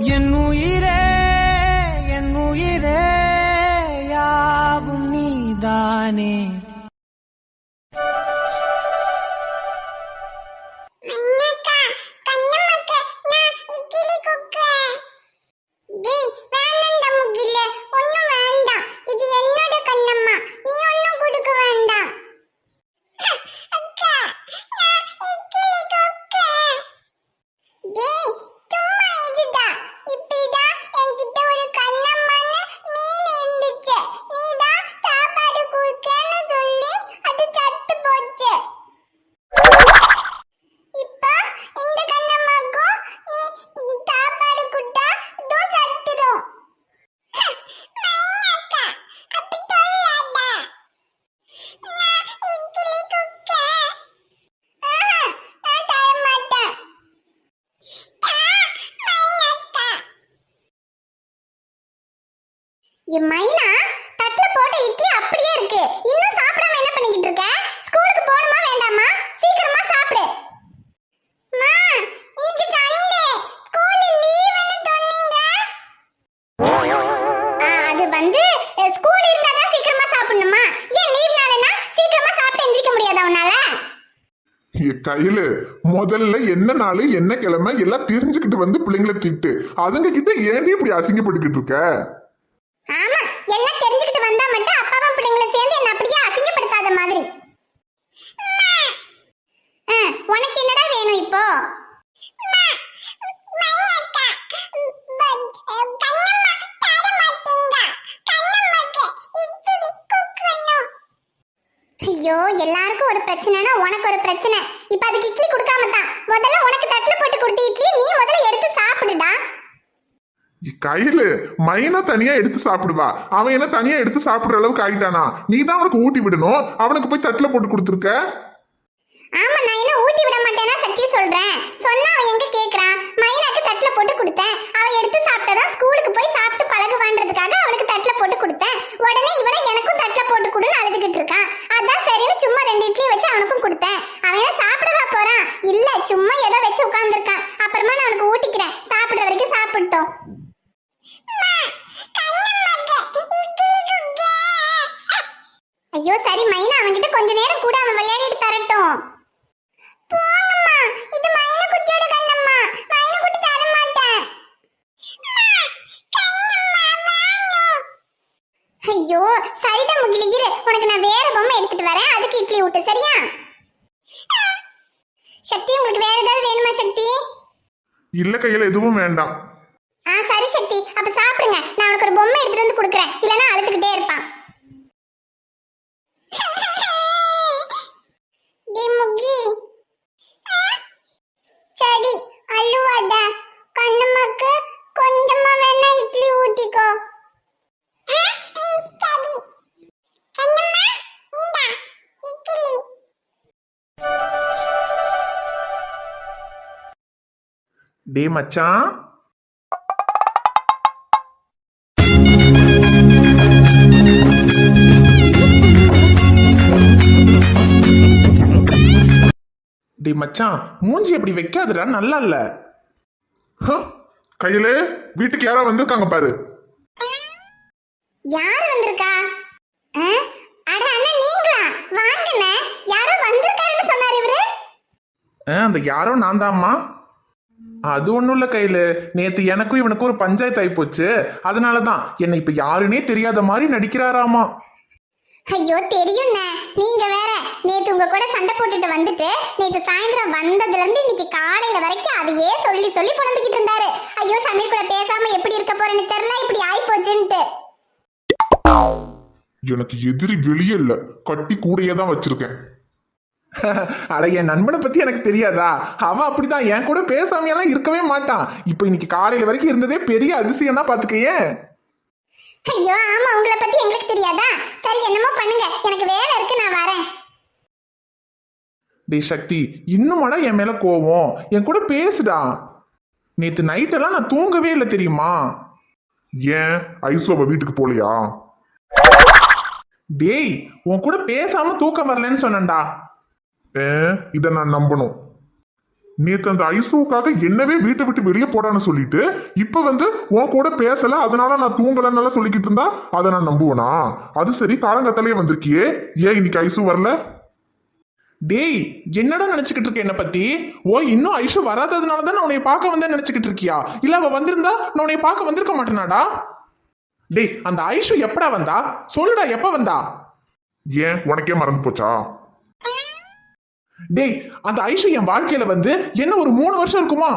என் உயிரே என் உயிரே யாவும் நீதானே. என் மைனா தட்டுல போட்ட இட்லி அப்படியே இருக்கு. இன்னும் சாப்பிடாம என்ன பண்ணிக்கிட்டு இருக்க? ஸ்கூலுக்கு போணுமா வேண்டாமா? சீக்கிரமா சாப்பிடு. மா, இன்னைக்கு சண்டே, ஸ்கூல் லீவுன்னு சொன்னீங்க. அது வந்து ஸ்கூல் இருந்தா தான் சீக்கிரமா சாப்பிடணுமா? ஏன் லீவ் நாளனா சீக்கிரமா சாப்பிட்டு எந்திரிக்க முடியாதா உன்னால? கையில முதல்ல என்ன நாள் என்ன கிழமை எல்லாம் தெரிஞ்சுக்கிட்டு வந்து பிள்ளைங்களை திட்டு. அதுங்க கிட்ட ஏன்டி இப்படி அசிங்கப்பட்டுக்கிட்டு இருக்க? ஆமா, எல்லாம் தெரிஞ்சுக்கிட்டு வந்தா மட்டும் அப்பாவும் பிள்ளைங்களை சேர்ந்து என்ன அப்படியே அசிங்கப்படுத்தாத மாதிரி. உனக்கு என்னடா வேணும் இப்போ? ஐயோ, எல்லாருக்கும் ஒரு பிரச்சனைனா உனக்கு ஒரு பிரச்சனை. இப்ப அதுக்கு இட்லி கொடுக்காம தான் முதல்ல உனக்கு தட்டுல போட்டு கொடுத்த இட்லி நீ முதல்ல எடுத்து சாப்பிடுடா. கையில மைனா தனியா எடுத்து சாப்பிடுவா. அவன் என்ன தனியா எடுத்து சாப்பிடுற அளவுக்கு ஆயிட்டானா? நீ தான் அவனுக்கு ஊட்டி விடணும். அவனுக்கு போய் தட்டுல போட்டு கொடுத்துருக்க. ஆமா, நான் என்ன ஊட்டி விட மாட்டேன்னா சத்தியம் சொல்றேன். சொன்னா அவன் எங்க கேக்குறான்? மைனாக்கு தட்டுல போட்டு கொடுத்தேன். அவன் எடுத்து சாப்பிட்டதான் ஸ்கூலுக்கு போய் சாப்பிட்டு பழகுவான்றதுக்காக அவனுக்கு தட்டுல போட்டு கொடுத்தேன். உடனே இவனை எனக்கும் தட்டுல போட்டு கொடுன்னு அழுதுகிட்டு இருக்கான். அதான் சரின்னு சும்மா 2 இட்லி வச்சு அவனுக்கும் கொடுத்தேன். அவன் சாப்பிடவா போறான்? இல்ல, சும்மா ஏதோ வச்சு உட்கார்ந்துருக்கான். அப்புறமா நான் அவனுக்கு ஊட்டிக்கிறேன். சாப்பிடுற வரைக்கும் சாப்பிட்டோம். ஐயோ சரி மைனா, அவன்கிட்ட கொஞ்ச நேரம் கூட அவன் விளையாடிட்டு தரட்டும். போங்கம்மா, இது மைனா குட்டியோட கண்ணம்மா. மைனா குட்டி தர மாட்டேன். ஐயோ சரிடா முகிலி, இரு, உனக்கு நான் வேற பொம்மை எடுத்துட்டு வரேன். அதுக்கு இட்லி ஊட்டு, சரியா? சக்தி, உங்களுக்கு வேற ஏதாவது வேணுமா சக்தி? இல்ல கையில எதுவும் வேண்டாம். சரி சக்தி, அப்ப சாப்பிடுங்க. நான் உனக்கு ஒரு பொம்மை எடுத்துட்டு வந்து கொடுக்குறேன். இல்லைன்னா அழுதுகிட்டே இருப்பான். சரி, அழுவாத. கண்ணம்மாக்கு கொஞ்சமா வேணா இட்லி ஊட்டிக்கோ. டே மச்சான், டே மச்சான், மூஞ்சி எப்படி வைக்காதுடா, நல்லா இல்ல. கையில வீட்டுக்கு யாரோ வந்திருக்காங்க பாரு. யார் வந்திருக்கா? அட அண்ணா, நீங்களா? வாங்கண்ணே, யாரோ வந்திருக்காருன்னு சொன்னாரு இவரு. அந்த யாரோ நான் தான்மா. அது ஒண்ணும் இல்ல கையில, நேத்து எனக்கும் இவனுக்கும் ஒரு பஞ்சாயத்து ஆகி போச்சு. அதனாலதான் என்னை இப்ப யாருன்னே தெரியாத மாதிரி நடிக்கிறாராமா. ஐயோ தெரியும்ண்ணே, நீங்க வேற நேத்து உங்க கூட சண்டை போட்டுட்டு வந்துட்டு நேத்து சாயந்தரம் வந்ததுல இருந்து இன்னைக்கு காலையில வரைக்கும் அதையே சொல்லி சொல்லி புலம்பிக்கிட்டு இருந்தாரு. ஐயோ ஷமீர் கூட பேசாம எப்படி இருக்க போறேன்னு தெரியல, இப்படி ஆயி போச்சுன்ட்டு. எனக்கு எதிரி வெளியே இல்ல, கட்டி கூடையே தான் வச்சிருக்கேன். அட, என் நண்பனை பத்தி எனக்கு தெரியாதா? அவன் அப்படிதான், என் கூட பேசாமையெல்லாம் இருக்கவே மாட்டான். இப்ப இன்னைக்கு காலையில வரைக்கும் இருந்ததே பெரிய அதிசயம் தான், பாத்துக்கையே. ஐயோ ஆமா, உங்களை பத்தி எங்களுக்கு தெரியாதா? சரி, என்னமோ பண்ணுங்க, எனக்கு வேலை இருக்கு, நான் வரேன். டே சக்தி, இன்னுமாடா என் மேல கோவம்? என் கூட பேசுடா. நேத்து நைட்டெல்லாம் நான் தூங்கவே இல்லை தெரியுமா? ஏன் ஐஸ்வா வீட்டுக்கு போலையா? டேய், உன் கூட பேசாம தூக்கம் வரலன்னு சொன்னேன்டா. இத நான் நம்பணும். நேத்து அந்த ஐசுவுக்காக என்னவே வீட்டை விட்டு வெளியே போடான்னு சொல்லிட்டு இப்ப வந்து உன் கூட பேசல அதனால நான் தூங்கலன்னு சொல்லிக்கிட்டு இருந்தா அதை நான் நம்புவேனா? அது சரி, காலங்கத்தாலேயே வந்திருக்கியே, ஏன் இன்னைக்கு ஐசு வரல? டேய், என்னடா நினைச்சுக்கிட்டு இருக்க என்ன பத்தி? ஓ, இன்னும் ஐஷு வராததுனால தான் நான் உன்னை பார்க்க வந்தேன் நினைச்சுக்கிட்டு இருக்கியா? இல்ல அவ வந்திருந்தா நான் உன்னை பார்க்க வந்திருக்க மாட்டேனாடா? டேய், அந்த ஐஷு எப்படா வந்தா? சொல்லுடா, எப்ப வந்தா? ஏன் உனக்கே மறந்து போச்சா? டேய், அந்த ஐஷு என் வாழ்க்கையில வந்து என்ன ஒரு 3 வருஷம் இருக்குமா?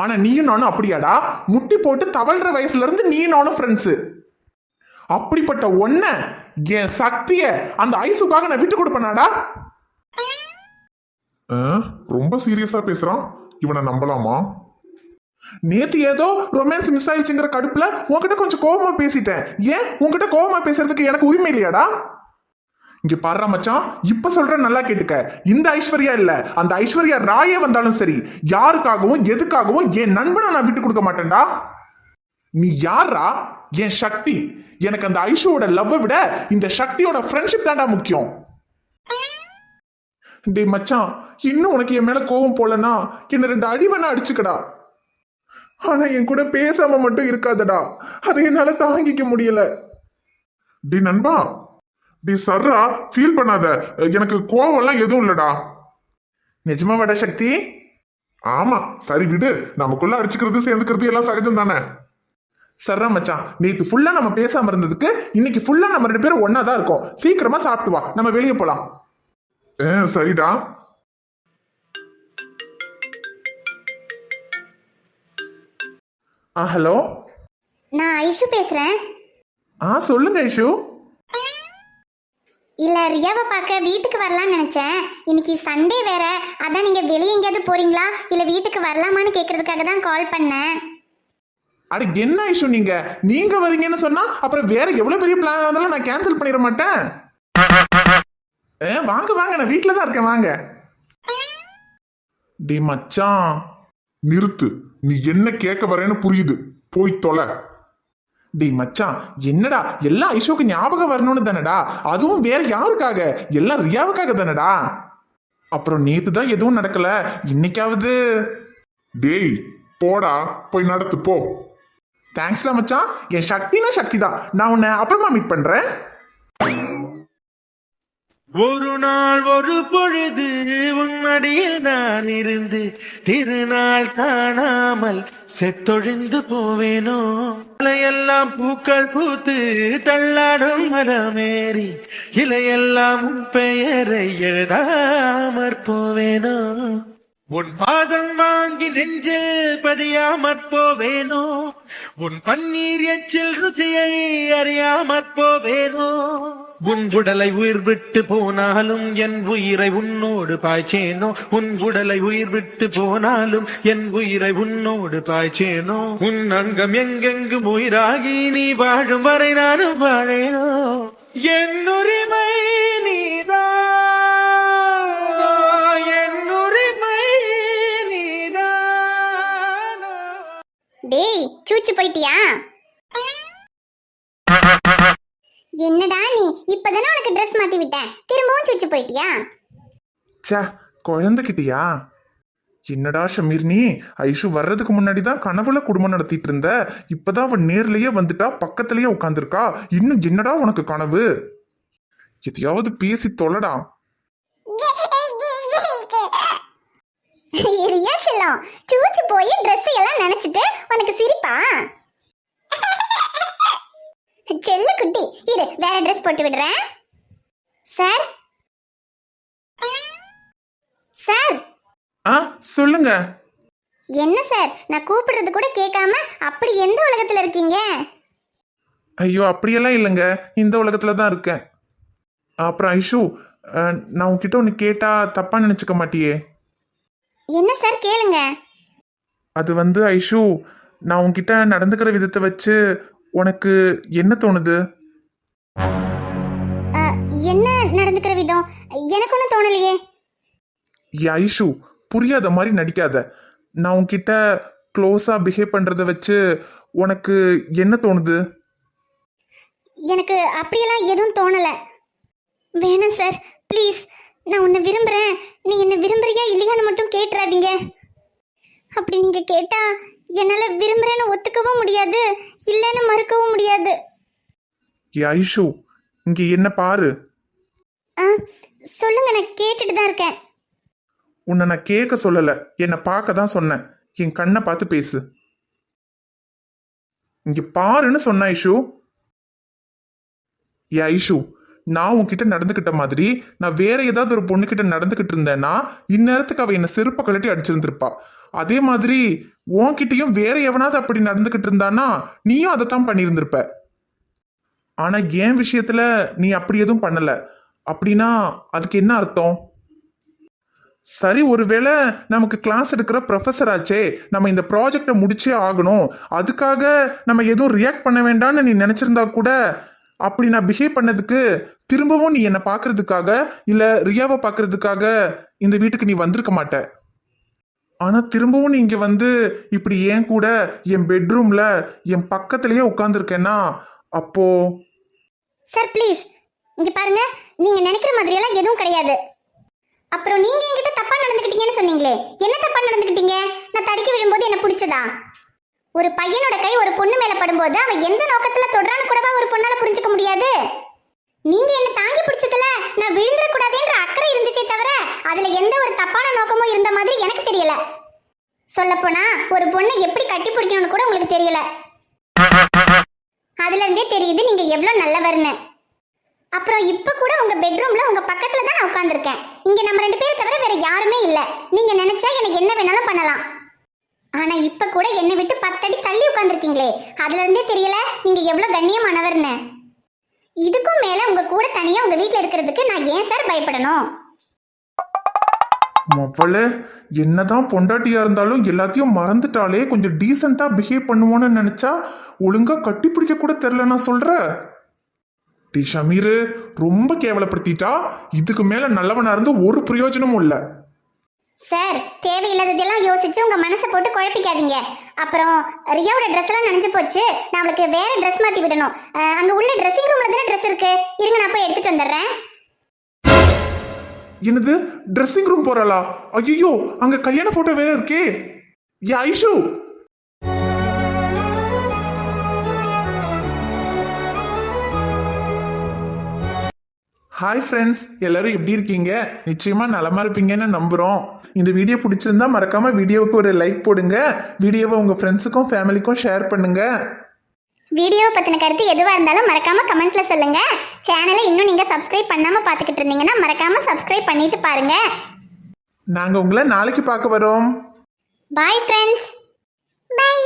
ஆனா நீயும் நானும் அப்படியாடா? முட்டி போட்டு தவழ்ற வயசுல இருந்து நீயும் நானும் ஃப்ரெண்ட்ஸ். அப்படிப்பட்ட ஒன்ன என் சக்திய அந்த ஐசுக்காக நான் விட்டு கொடுப்பேனாடா? ரொம்ப சீரியஸா பேசுறான், இவனை நம்பலாமா? நேத்து ஏதோ ரொமான்ஸ் மிஸ் ஆயிடுச்சுங்கிற கடுப்புல உன்கிட்ட கொஞ்சம் கோபமா பேசிட்டேன். ஏன் உன்கிட்ட கோபமா பேசுறதுக்கு எனக்கு உரிமை இல்லையாடா? இங்க பாரு மச்சான், இப்ப சொல்ற நல்லா கேட்டுக்க. இந்த ஐஸ்வர்யா இல்ல, அந்த ஐஸ்வர்யா ராயே வந்தாலும் சரி, யாருக்காகவும் எதுக்காகவும் என் நண்பனை நான் விட்டு கொடுக்க மாட்டேன்டா. நீ யாரா? என் சக்தி. எனக்கு அந்த ஐஷுவோட லவ்வை விட இந்த சக்தியோட ஃப்ரெண்ட்ஷிப் தான்டா முக்கியம். டேய் மச்சான், இன்னும் உனக்கு என் மேல கோபம் போலனா என்ன 2 அடி வேணா அடிச்சுக்கடா. ஆனா என் கூட பேசாம மட்டும் இருக்காதடா, அதை என்னால தாங்கிக்க முடியல. டி நண்பா, டி சர்ரா, ஃபீல் பண்ணாத, எனக்கு கோவம் எல்லாம் எதுவும் இல்லடா. நிஜமா வட சக்தி? ஆமா, சரி விடு, நமக்குள்ள அடிச்சுக்கிறது சேர்ந்துக்கிறது எல்லாம் சகஜம் தானே. சர்ரா மச்சான், நேத்து ஃபுல்லா நம்ம பேசாம இருந்ததுக்கு இன்னைக்கு ஃபுல்லா நம்ம 2 பேரும் ஒன்னா தான் இருக்கோம். சீக்கிரமா சாப்பிட்டு வா, நம்ம வெளியே போலாம். சரிடா. ஹலோ, நான் ஐஷு பேசுறேன். சொல்லுங்க ஐஷு. இல்ல, ரியாவை பார்க்க வீட்டுக்கு வரலாம்னு நினைச்சேன். இன்னைக்கு சண்டே வேற, அதான் நீங்க வெளியே எங்கேயாவது போறீங்களா இல்ல வீட்டுக்கு வரலாமான்னு கேக்குறதுக்காக தான் கால் பண்ணேன். அட என்ன ஐஷு, நீங்க வரீங்கன்னு சொன்னா அப்புறம் வேற எவ்வளவு பெரிய பிளான் இருந்தாலும் நான் கேன்சல் பண்ணிட மாட்டேன். வாங்க வாங்க, நான் வீட்டுல தான் இருக்கேன், வாங்க. டி மச்சான், நிறுத்து, நீ என்ன கேட்க வரேன்னு புரியுது, போய் தொலை. டி மச்சான், என்னடா எல்லாம் ஐஷுக்கு ஞாபகம் வரணும்னு தானடா? அதுவும் வேற யாருக்காக? எல்லாம் ரியாவுக்காக தானடா? அப்புறம் நேத்து தான் எதுவும் நடக்கல, இன்னைக்காவது. டேய் போடா, போய் நடத்து போ. தேங்க்ஸ்டா மச்சான், என் சக்தினா சக்தி தான். நான் உன்னை அப்புறமா மீட் பண்றேன். ஒரு நாள் ஒரு பொழுது உன்னடியில் நான் இருந்து திருநாள் காணாமல் செத்தொழிந்து போவேனோ. இலையெல்லாம் பூக்கள் பூத்து தள்ளாடும் மரமேறி இலையெல்லாம் உன் பெயரை எழுதாமற் போவேனோ. உன் பாதம் வாங்கி நெஞ்சில் பதியாமற் போவேனோ. உன் பன்னீர் எச்சில் ருசியை அறியாமற் போவேனோ. உன் உடலை உயிர் விட்டு போனாலும் என் உயிரை உன்னோடு பாய்ச்சேனோ. உன் உடலை உயிர் விட்டு போனாலும் என் உயிரை உன்னோடு பாய்ச்சேனோ. உன் அங்கம் எங்கெங்கும் உயிராகி நீ வாழும் வரை நானும் வாழேனோ. என் உரிமை நீதான், என் உரிமை நீதான். டேய், சூச்சு போயிட்டியா? என்னடா நீ, இப்பதானே உனக்கு ட்ரெஸ் மாத்தி விட்டேன், திரும்பவும் சுச்சு போயிட்டியா? சே, குழந்தைகிட்டியா? என்னடா ஷமீர், நீ ஐஷு வர்றதுக்கு முன்னாடி தான் கனவுல குடும்பம் நடத்திட்டு இருந்த, இப்பதான் அவன் நேர்லயே வந்துட்டா, பக்கத்திலேயே உட்காந்துருக்கா. இன்னும் என்னடா உனக்கு கனவு? எதையாவது பேசி தொலைடா. ரியா செல்லம், சூச்சு போய் ட்ரெஸ் எல்லாம் நினைச்சிட்டு உனக்கு சிரிப்பா? செல்ல குட்டி, இரு வேற ட்ரெஸ் போட்டு விடுறேன். Sir sir. சொல்லுங்க. என்ன சார், நான் கூப்பிடுறது கூட கேட்காம அப்படி எந்த உலகத்துல இருக்கீங்க? ஐயோ, அப்படியெல்லாம் இல்லைங்க, இந்த உலகத்துல தான் இருக்கேன். அப்புறம் ஐஷு, நான் உன்கிட்ட ஒன்று கேட்டா தப்பா நினைச்சுக்க மாட்டியே? என்ன சார், கேளுங்க. அது வந்து ஐஷு, நான் உன்கிட்ட நடந்துக்கிற விதத்தை வச்சு உனக்கு என்ன தோணுது? என்ன நடந்துக்கிற விதம்? எனக்கு ஒன்றும் தோணலையே. ஐஷு, புரியாத மாதிரி நடிக்காத. நான் உன்கிட்ட க்ளோஸா பிஹேவ் பண்றத வச்சு உனக்கு என்ன தோணுது? எனக்கு அப்படியெல்லாம் எதுவும் தோணல. வேணாம் சார், ப்ளீஸ் நான் உன்னை விரும்புறேன், நீ என்ன விரும்புறியா இல்லையான்னு மட்டும் கேட்டுறாதீங்க. அப்படி நீங்க கேட்டா என்னால விரும்புறேன்னு ஒத்துக்கவும் முடியாது, இல்லைன்னு மறுக்கவும் முடியாது. ஏ ஐஷு, இங்க என்ன பாரு. ஆ, சொல்லுங்க, நான் கேட்டுட்டு தான் இருக்கேன். உன்னை நான் கேட்க சொல்லல, என்னை பார்க்க தான் சொன்னேன். என் கண்ணை பார்த்து பேசு. இங்க பாருன்னு சொன்ன ஐஷு. ஏ ஐஷு, நான் உன்கிட்ட நடந்துக்கிட்ட மாதிரி நான் வேற ஏதாவது ஒரு பொண்ணுகிட்ட நடந்துக்கிட்டு இருந்தேன்னா இந்நேரத்துக்கு அவ என்ன செருப்பை கழட்டி அடிச்சிருந்திருப்பா. அதே மாதிரி உன்கிட்டயும் வேற எவனாவது அப்படி நடந்துக்கிட்டு இருந்தானா நீயும் அதைத்தான் பண்ணியிருந்திருப்ப. ஆனா என் விஷயத்துல நீ அப்படி எதுவும் பண்ணல. அப்படின்னா அதுக்கு என்ன அர்த்தம்? சரி, ஒருவேளை நமக்கு கிளாஸ் எடுக்கிற ப்ரொஃபஸர் ஆச்சே, நம்ம இந்த ப்ராஜெக்டை முடிச்சே ஆகணும், அதுக்காக நம்ம எதுவும் ரியாக்ட் பண்ண வேண்டாம்னு நீ நினைச்சிருந்தா கூட அப்படி நான் பிஹேவ் பண்ணதுக்கு திரும்பவும் நீ என்னை பார்க்கறதுக்காக இல்லை ரியாவை பார்க்கறதுக்காக இந்த வீட்டுக்கு நீ வந்திருக்க மாட்ட. ஆனால் திரும்பவும் நீ இங்கே வந்து இப்படி ஏன் கூட என் பெட்ரூமில் என் பக்கத்துலேயே உட்காந்துருக்கேன்னா அப்போ... சார் ப்ளீஸ், இங்க பாருங்க, நீங்க நினைக்கிற மாதிரியெல்லாம் எதுவும் கிடையாது. அப்புறம் நீங்க என்கிட்ட தப்பா நடந்துக்கிட்டீங்கன்னு சொன்னீங்களே, என்ன தப்பா நடந்துக்கிட்டீங்க? நான் தடுக்கி விழும்போது என்ன பிடிச்சதா? ஒரு பையனோட கை ஒரு பொண்ணு மேல படும்போது அவன் எந்த நோக்கத்துல தொடுறான்னு கூடவா ஒரு பொண்ணால புரிஞ்சுக்க முடியாது? நீங்க என்ன தாங்கி பிடிச்சதுல நான் விழுந்துட கூடாதுன்ற அக்கறை இருந்துச்சே தவிர அதுல எந்த ஒரு தப்பான நோக்கமும் இருந்த மாதிரி எனக்கு தெரியல. சொல்லப்போனா ஒரு பொண்ணை எப்படி கட்டி பிடிக்கணும்னு கூட உங்களுக்கு தெரியல. அதுல இருந்தே தெரியுது நீங்க எவ்வளவு நல்லவர்னு. அப்புறம் இப்ப கூட உங்க பெட்ரூம்ல உங்க பக்கத்துல தான் நான் உட்கார்ந்துருக்கேன். இங்க நம்ம 2 பேரை தவிர வேற யாருமே இல்ல. நீங்க நினைச்சா எனக்கு என்ன வேணாலும் பண்ணலாம். ஆனா இப்ப கூட என்னை விட்டு 10 அடி தள்ளி உட்கார்ந்துருக்கீங்களே, அதுல இருந்தே தெரியல நீங்க எவ்வளவு கண்ணியமானவர்னு. இதுக்கும் மேல உங்க கூட தனியா உங்க வீட்டுல இருக்கிறதுக்கு நான் ஏன் சார் பயப்படணும்? மொபைலு என்னதான் பொண்டாட்டியா இருந்தாலும் எல்லாத்தையும் மறந்துட்டாலே கொஞ்சம் டீசெண்டா பிஹேவ் பண்ணுவோன்னு நினைச்சா ஒழுங்கா கட்டி பிடிக்க கூட தெரில. நான் சொல்ற டி ஷமீரு, ரொம்ப கேவலப்படுத்திட்டா. இதுக்கு மேல நல்லவனா இருந்து ஒரு பிரயோஜனமும் இல்லை. சார், தேவையில்லாததெல்லாம் யோசிச்சு உங்க மனசை போட்டு குழப்பிக்காதீங்க. அப்புறம் ரியாவோட ட்ரெஸ் எல்லாம் நனைஞ்சு போச்சு, நான் அவளுக்கு வேற ட்ரெஸ் மாத்தி விடணும். அங்க உள்ள ட்ரெஸ்ஸிங் ரூம்ல தானே ட்ரெஸ் இருக்கு, இருங்க நான் போய் எடுத்துட்டு வந்துடுறேன். என்னது, ட்ரெஸ்ஸிங் ரூம் போறாளா? ஐயோ, அங்க கல்யாண போட்டோ வேற இருக்கே. யா ஐஷு, ஹாய் ஃப்ரெண்ட்ஸ், எல்லாரும் எப்படி இருக்கீங்க? நிச்சயமா நலமா இருப்பீங்கன்னு நம்புறோம். இந்த வீடியோ பிடிச்சிருந்தா மறக்காம வீடியோவுக்கு ஒரு லைக் போடுங்க. வீடியோவை உங்க ஃப்ரெண்ட்ஸுக்கும் ஃபேமிலிக்கும் ஷேர் பண்ணுங்க. வீடியோவை பத்தின கருத்து எதுவா இருந்தாலும் மறக்காம கமெண்ட்ல சொல்லுங்க. சேனலை இன்னும் நீங்க சப்ஸ்கிரைப் பண்ணாம பாத்துக்கிட்டு இருந்தீங்கன்னா மறக்காம சப்ஸ்கிரைப் பண்ணிட்டு பாருங்க. நாங்க உங்களை நாளைக்கு பார்க்க வரோம். Bye friends. பை.